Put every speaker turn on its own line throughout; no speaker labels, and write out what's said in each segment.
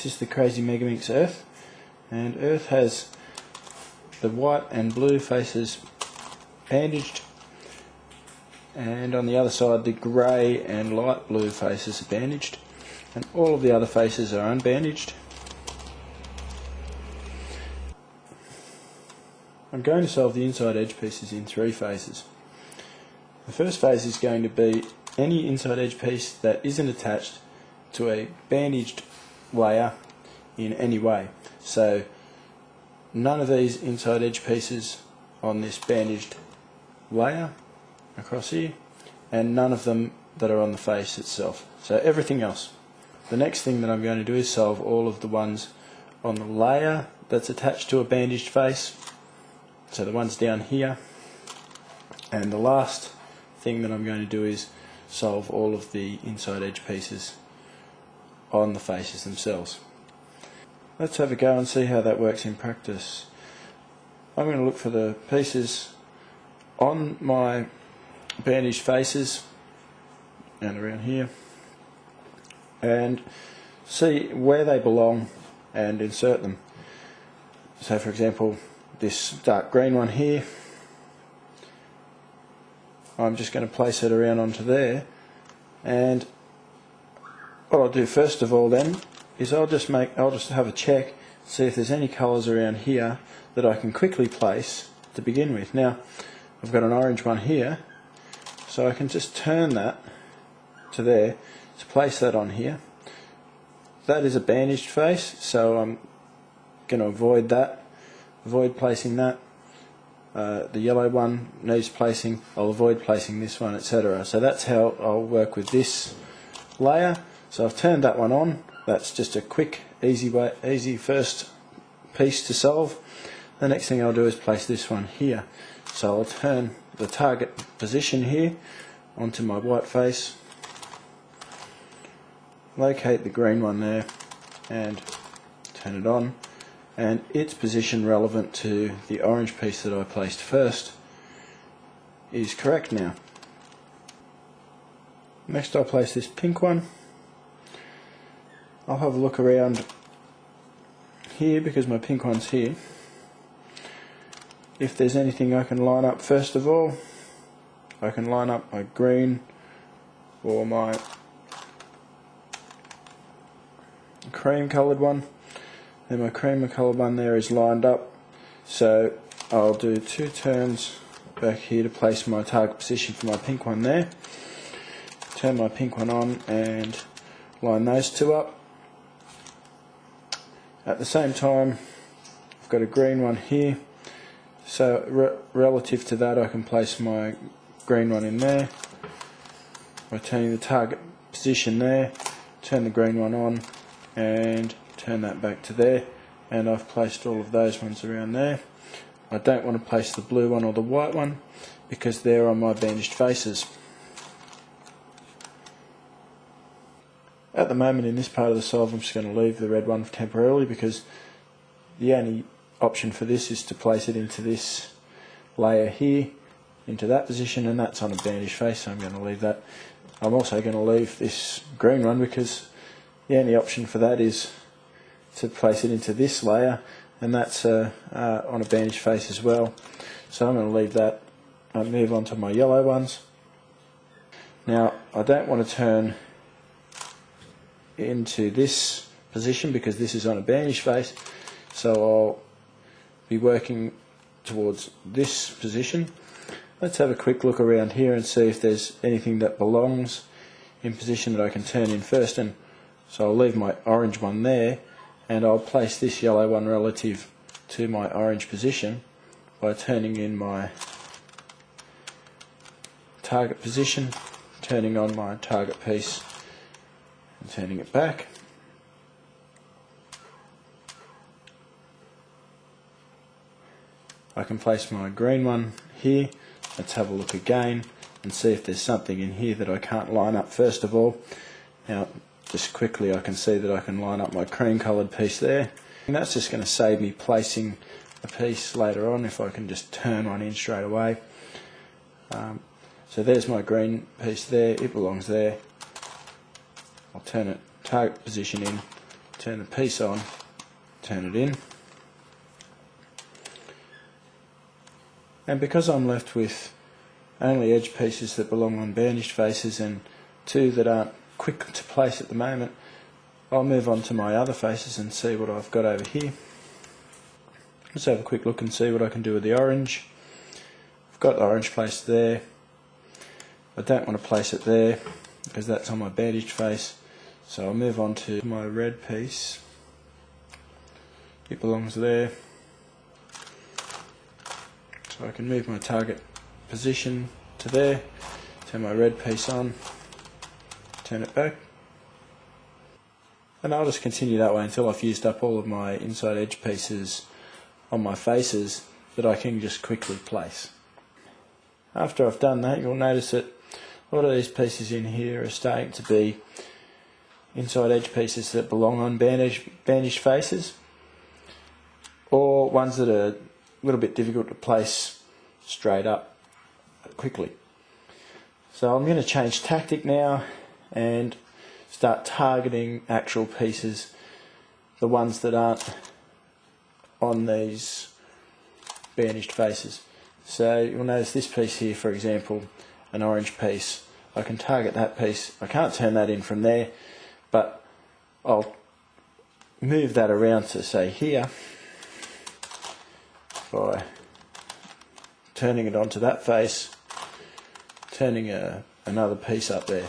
This is the Crazy Megaminx Earth, and Earth has the white and blue faces bandaged, and on the other side the grey and light blue faces are bandaged, and all of the other faces are unbandaged. I'm going to solve the inside edge pieces in 3 phases. The first phase is going to be any inside edge piece that isn't attached to a bandaged layer in any way. So none of these inside edge pieces on this bandaged layer across here, and none of them that are on the face itself. So everything else. The next thing that I'm going to do is solve all of the ones on the layer that's attached to a bandaged face, so the ones down here, and the last thing that I'm going to do is solve all of the inside edge pieces on the faces themselves. Let's have a go and see how that works in practice. I'm going to look for the pieces on my bandaged faces and around here and see where they belong and insert them. So for example, this dark green one here, I'm just going to place it around onto there, and what I'll do first of all then is I'll just have a check, see if there's any colours around here that I can quickly place to begin with. Now I've got an orange one here, so I can just turn that to there to place that on here. That is a bandaged face, so I'm going to avoid placing that. The yellow one needs placing, I'll avoid placing this one, etc. So that's how I'll work with this layer. So I've turned that one on. That's just a quick, easy first piece to solve. The next thing I'll do is place this one here. So I'll turn the target position here onto my white face, locate the green one there and turn it on, and its position relevant to the orange piece that I placed first is correct now. Next I'll place this pink one. I'll have a look around here because my pink one's here. If there's anything I can line up first of all, I can line up my green or my cream coloured one. And my cream coloured one there is lined up, so I'll do 2 turns back here to place my target position for my pink one there. Turn my pink one on and line those 2 up. At the same time I've got a green one here, so relative to that I can place my green one in there by turning the target position there, turn the green one on and turn that back to there, and I've placed all of those ones around there. I don't want to place the blue one or the white one because they're on my bandaged faces. At the moment in this part of the solve I'm just going to leave the red one temporarily because the only option for this is to place it into this layer here, into that position, and that's on a bandaged face, so I'm going to leave that. I'm also going to leave this green one because the only option for that is to place it into this layer, and that's on a bandaged face as well. So I'm going to leave that and move on to my yellow ones. Now I don't want to turn into this position because this is on a bandaged face, so I'll be working towards this position. Let's have a quick look around here and see if there's anything that belongs in position that I can turn in first, and so I'll leave my orange one there and I'll place this yellow one relative to my orange position by turning in my target position, turning on my target piece and turning it back. I can place my green one here. Let's have a look again and see if there's something in here that I can't line up first of all. Now just quickly I can see that I can line up my cream coloured piece there, and that's just going to save me placing a piece later on if I can just turn one in straight away. So there's my green piece there, it belongs there. I'll turn it target position in, turn the piece on, turn it in, and because I'm left with only edge pieces that belong on bandaged faces and two that aren't quick to place at the moment, I'll move on to my other faces and see what I've got over here. Let's have a quick look and see what I can do with the orange. I've got the orange placed there. I don't want to place it there because that's on my bandaged face, so I'll move on to my red piece. It belongs there. So I can move my target position to there, turn my red piece on, turn it back, and I'll just continue that way until I've used up all of my inside edge pieces on my faces that I can just quickly place. After I've done that, you'll notice that a lot of these pieces in here are starting to be inside edge pieces that belong on bandaged faces, or ones that are a little bit difficult to place straight up quickly. So I'm going to change tactic now and start targeting actual pieces, the ones that aren't on these bandaged faces. So you'll notice this piece here, for example, an orange piece. I can target that piece. I can't turn that in from there, but I'll move that around to say here by turning it onto that face, turning another piece up there,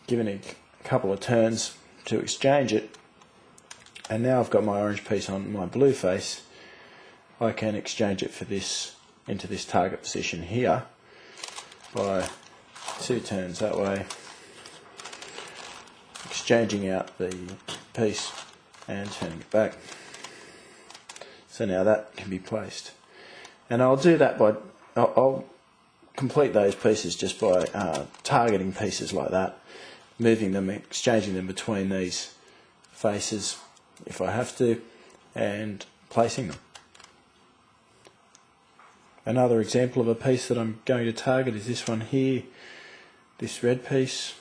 giving it a couple of turns to exchange it, and now I've got my orange piece on my blue face. I can exchange it for this into this target position here by 2 turns that way, exchanging out the piece and turning it back. So now that can be placed, and I'll do that by I'll complete those pieces just by targeting pieces like that, moving them, exchanging them between these faces if I have to, and placing them. Another example of a piece that I'm going to target is this one here, this red piece.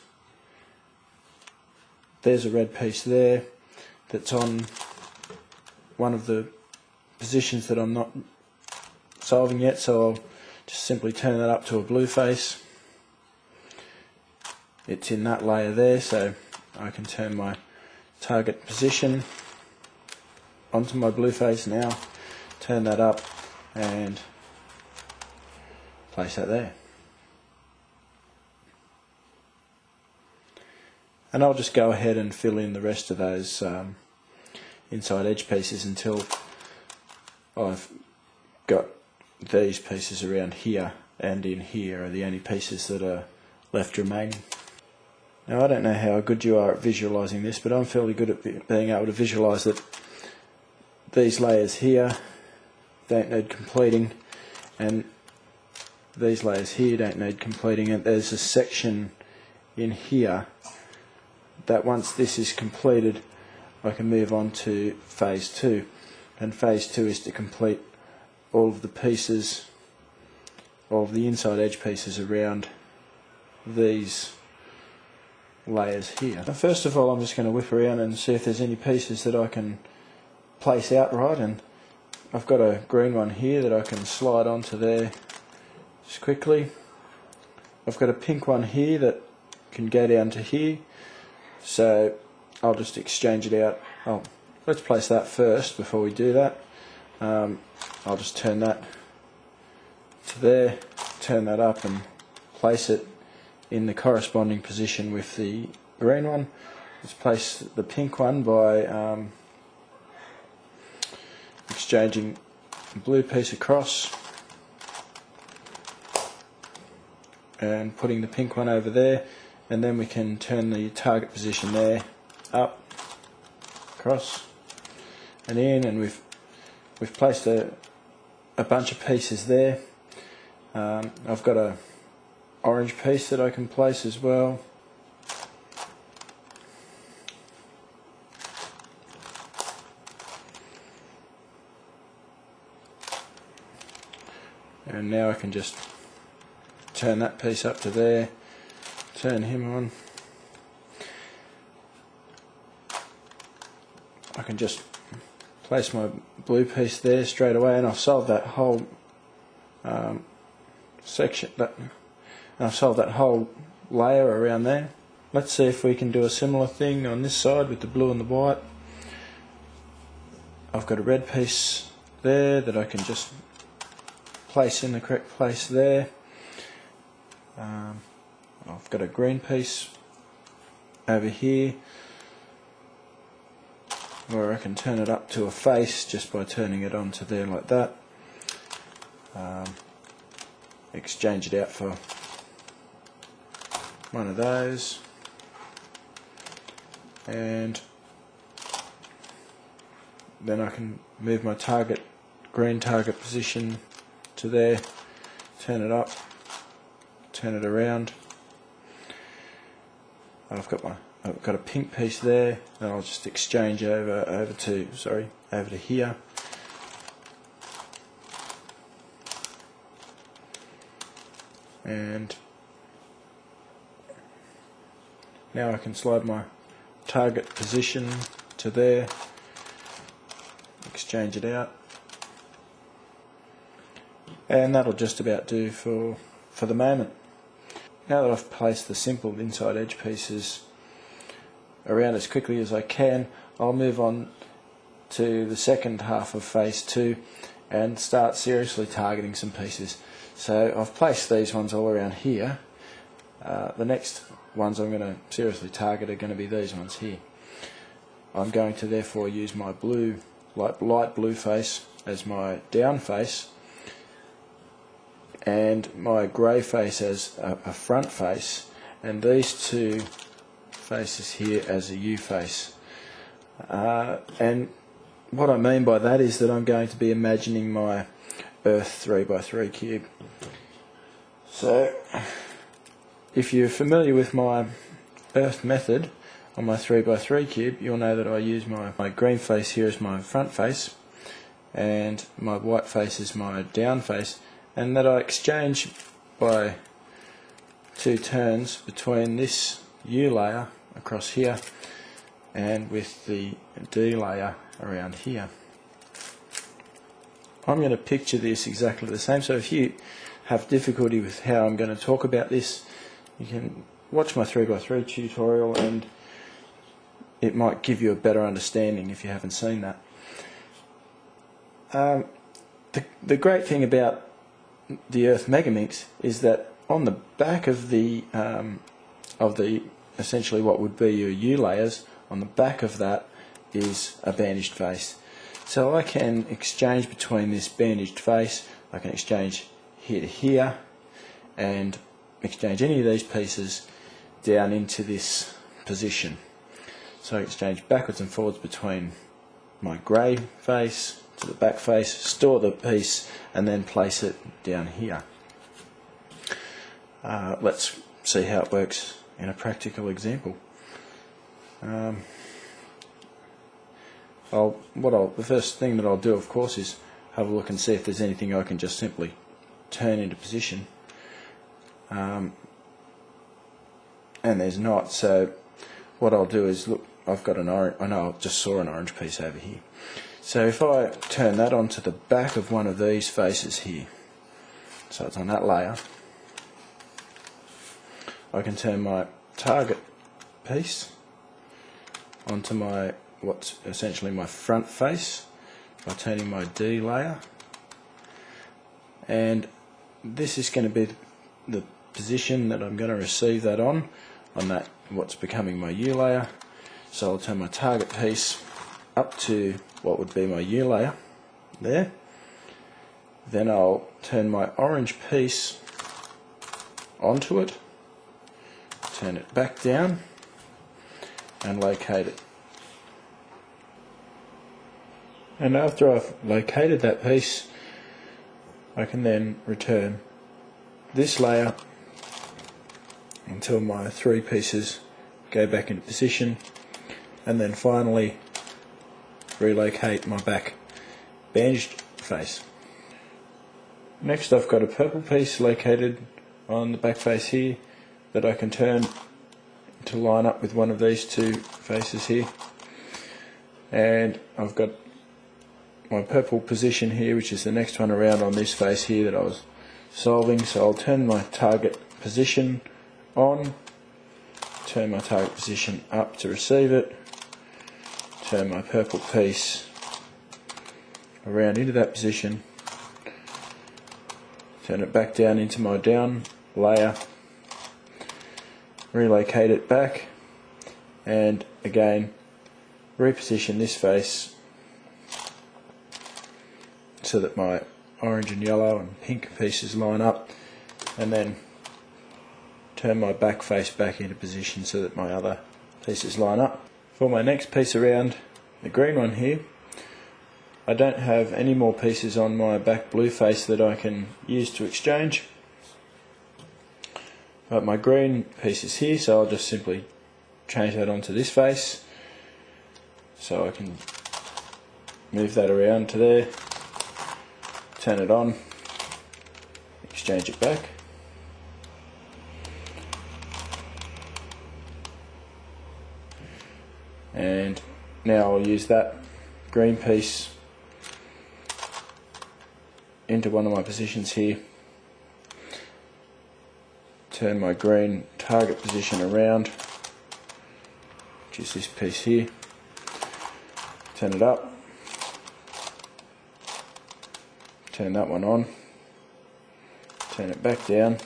There's a red piece there that's on one of the positions that I'm not solving yet, so I'll just simply turn that up to a blue face. It's in that layer there, so I can turn my target position onto my blue face now, turn that up and place that there. And I'll just go ahead and fill in the rest of those inside edge pieces until I've got these pieces around here and in here are the only pieces that are left remaining. Now I don't know how good you are at visualising this, but I'm fairly good at being able to visualise that these layers here don't need completing, and these layers here don't need completing, and there's a section in here that once this is completed I can move on to phase 2, and phase 2 is to complete all of the pieces, all of the inside edge pieces around these layers here. Now, first of all, I'm just going to whip around and see if there's any pieces that I can place outright, and I've got a green one here that I can slide onto there just quickly. I've got a pink one here that can go down to here, so I'll just exchange it out. Oh, let's place that first before we do that. I'll just turn that to there, turn that up and place it in the corresponding position with the green one. Let's place the pink one by exchanging the blue piece across and putting the pink one over there, and then we can turn the target position there up, across and in, and we've placed a bunch of pieces there. I've got a orange piece that I can place as well. And now I can just turn that piece up to there, turn him on. I can just place my blue piece there straight away, and I've solved that whole section. I've solved that whole layer around there. Let's see if we can do a similar thing on this side with the blue and the white. I've got a red piece there that I can just place in the correct place there. I've got a green piece over here where I can turn it up to a face just by turning it onto there like that. Exchange it out for one of those, and then I can move my green target position to there, turn it up, turn it around. I've got a pink piece there, and I'll just exchange over to here. And now I can slide my target position to there, exchange it out, and that'll just about do for the moment. Now that I've placed the simple inside edge pieces around as quickly as I can, I'll move on to the second half of phase 2 and start seriously targeting some pieces. So I've placed these ones all around here. The next ones I'm going to seriously target are going to be these ones here. I'm going to therefore use my blue, light blue face as my down face, and my grey face as a front face, and these two faces here as a U face. And what I mean by that is that I'm going to be imagining my Earth 3x3 cube. So if you're familiar with my Earth method on my 3x3 cube, you'll know that I use my green face here as my front face and my white face as my down face, and that I exchange by 2 turns between this U layer across here and with the D layer around here. I'm going to picture this exactly the same, so if you have difficulty with how I'm going to talk about this, you can watch my 3x3 tutorial and it might give you a better understanding if you haven't seen that. The great thing about the Earth Megaminx is that on the back of the essentially what would be your U layers, on the back of that is a bandaged face. So I can exchange between this bandaged face, I can exchange here to here, and exchange any of these pieces down into this position. So I exchange backwards and forwards between my grey face to the back face, store the piece, and then place it down here. Let's see how it works in a practical example. The first thing that I'll do, of course, is have a look and see if there's anything I can just simply turn into position. And there's not, so what I'll do is, look, I've got an orange, I know I just saw an orange piece over here. So if I turn that onto the back of one of these faces here, so it's on that layer, I can turn my target piece onto my what's essentially my front face by turning my D layer, and this is going to be the position that I'm going to receive that on that what's becoming my U layer. So I'll turn my target piece up to what would be my U layer there, then I'll turn my orange piece onto it, turn it back down and locate it. And after I've located that piece, I can then return this layer until my 3 pieces go back into position, and then finally relocate my back bandaged face. Next, I've got a purple piece located on the back face here that I can turn to line up with one of these 2 faces here. and I've got my purple position here, which is the next one around on this face here that I was solving. So I'll turn my target position on, turn my target position up to receive it, turn my purple piece around into that position, turn it back down into my down layer, relocate it back, and again reposition this face so that my orange and yellow and pink pieces line up, and then turn my back face back into position so that my other pieces line up. For my next piece around, the green one here, I don't have any more pieces on my back blue face that I can use to exchange, but my green piece is here, so I'll just simply change that onto this face. So I can move that around to there, turn it on, exchange it back, and now I'll use that green piece into one of my positions here, turn my green target position around, which is this piece here, turn it up, turn that one on, turn it back down,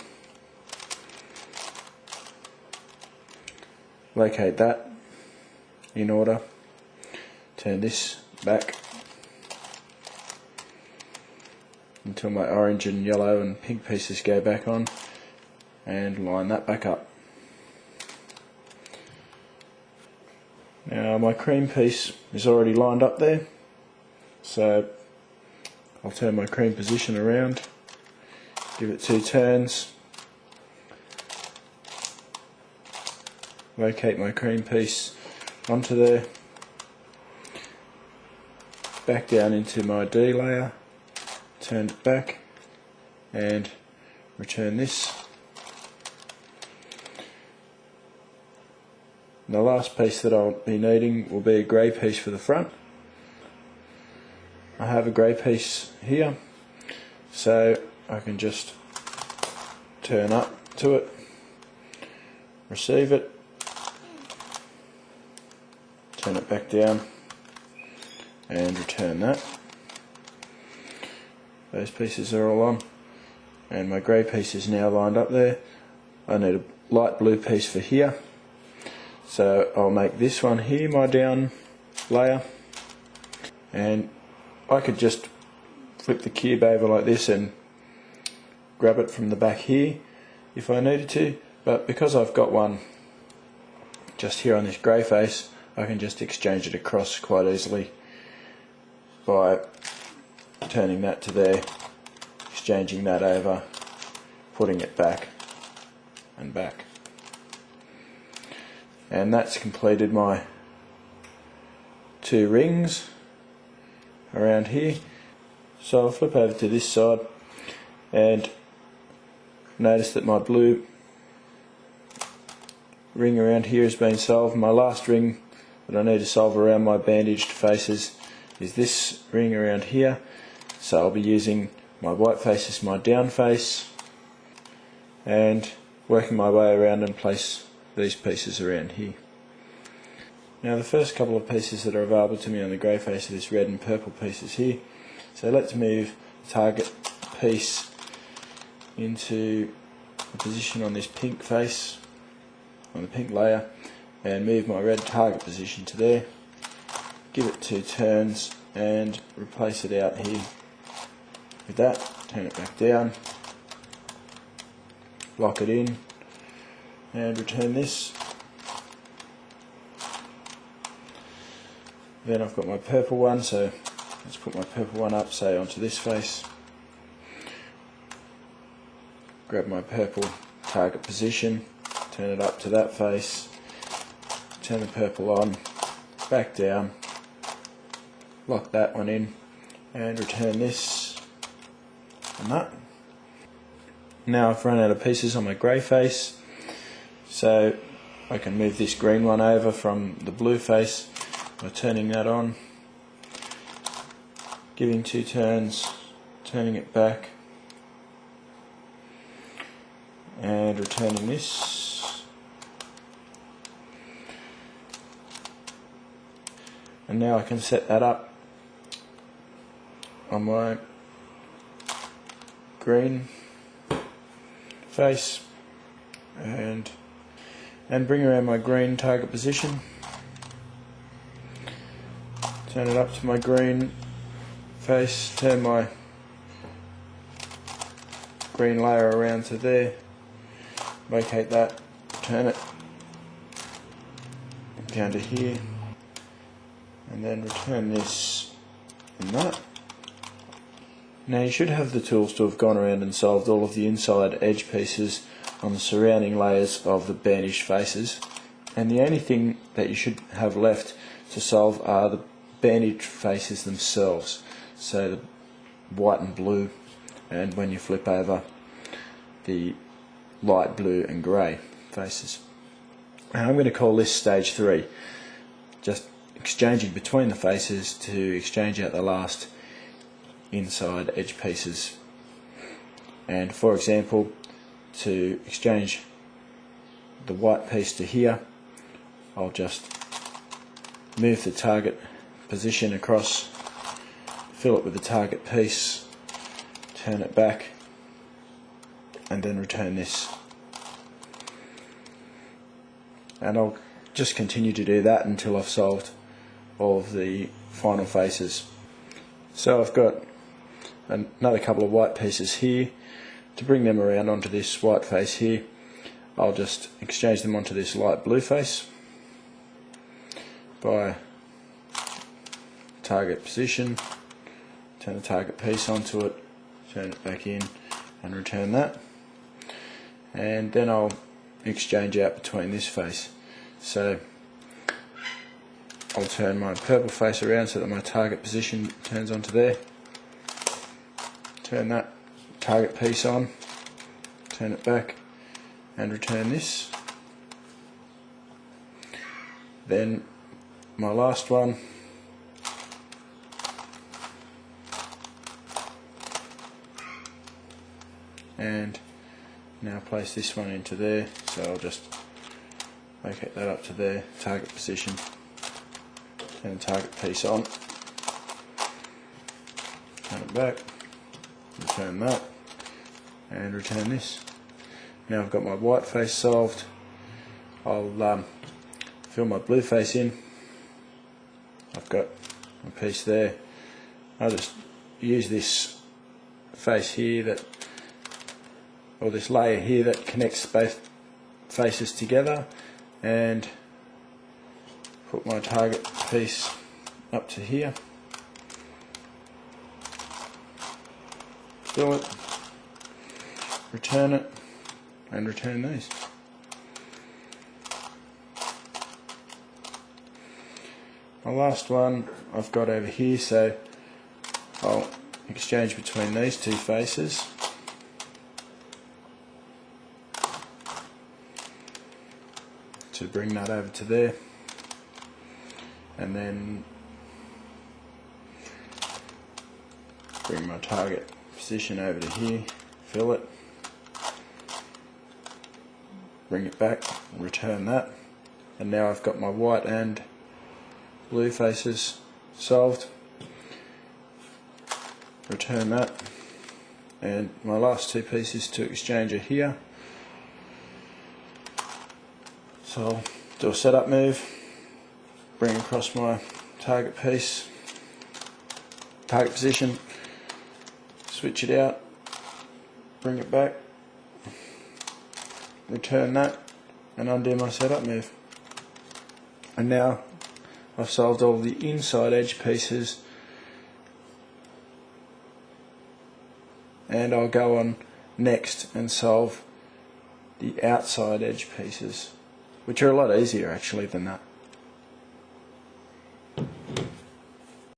locate that in order, turn this back until my orange and yellow and pink pieces go back on, and line that back up. Now my cream piece is already lined up there, so I'll turn my cream position around, give it 2 turns, locate my cream piece onto there, back down into my D layer, turn it back and return this. And the last piece that I'll be needing will be a grey piece for the front. I have a grey piece here, so I can just turn up to it, receive it, turn it back down and return that. Those pieces are all on, and my grey piece is now lined up there. I need a light blue piece for here, so I'll make this one here my down layer, and I could just flip the cube over like this and grab it from the back here if I needed to, but because I've got one just here on this grey face, I can just exchange it across quite easily by turning that to there, exchanging that over, putting it back and back. And that's completed my 2 rings around here. So I'll flip over to this side and notice that my blue ring around here has been solved. My last ring that I need to solve around my bandaged faces is this ring around here, so I'll be using my white face as my down face and working my way around and place these pieces around here. Now the first couple of pieces that are available to me on the grey face are this red and purple pieces here, so let's move the target piece into a position on this pink face, on the pink layer, and move my red target position to there, give it 2 turns and replace it out here with that, turn it back down, lock it in and return this. Then I've got my purple one, so let's put my purple one up, say onto this face, grab my purple target position, turn it up to that face, turn the purple on, back down, lock that one in and return this and that. Now I've run out of pieces on my grey face, so I can move this green one over from the blue face by turning that on, giving 2 turns, turning it back, and returning this. And now I can set that up on my green face and bring around my green target position. Turn it up to my green face, turn my green layer around to there, vacate that, turn it down to here, and then return this and that. Now you should have the tools to have gone around and solved all of the inside edge pieces on the surrounding layers of the bandaged faces, and the only thing that you should have left to solve are the bandaged faces themselves, so the white and blue, and when you flip over, the light blue and grey faces. And I'm going to call this stage 3, just exchanging between the faces to exchange out the last inside edge pieces. And for example, to exchange the white piece to here, I'll just move the target position across, fill it with the target piece, turn it back, and then return this. And I'll just continue to do that until I've solved all of the final faces. So I've got another couple of white pieces here. To bring them around onto this white face here, I'll just exchange them onto this light blue face by target position, turn the target piece onto it, turn it back in and return that, and then I'll exchange out between this face. So I'll turn my purple face around so that my target position turns onto there, turn that target piece on, turn it back and return this. Then my last one, and now place this one into there, so I'll just locate that up to there, target position, turn the target piece on, turn it back, return that, and return this. Now I've got my white face solved. I'll fill my blue face in. I've got a piece there. I'll just use this face here or this layer here that connects both faces together, and put my target piece up to here, fill it, return it, and return these. My last one I've got over here, so I'll exchange between these two faces. To bring that over to there, and then bring my target position over to here, fill it, bring it back, return that, and now I've got my white and blue faces solved. Return that, and my last two pieces to exchange are here. So I'll do a setup move, bring across my target piece, target position, switch it out, bring it back, return that, and undo my setup move. And now I've solved all the inside edge pieces, and I'll go on next and solve the outside edge pieces, which are a lot easier actually than that.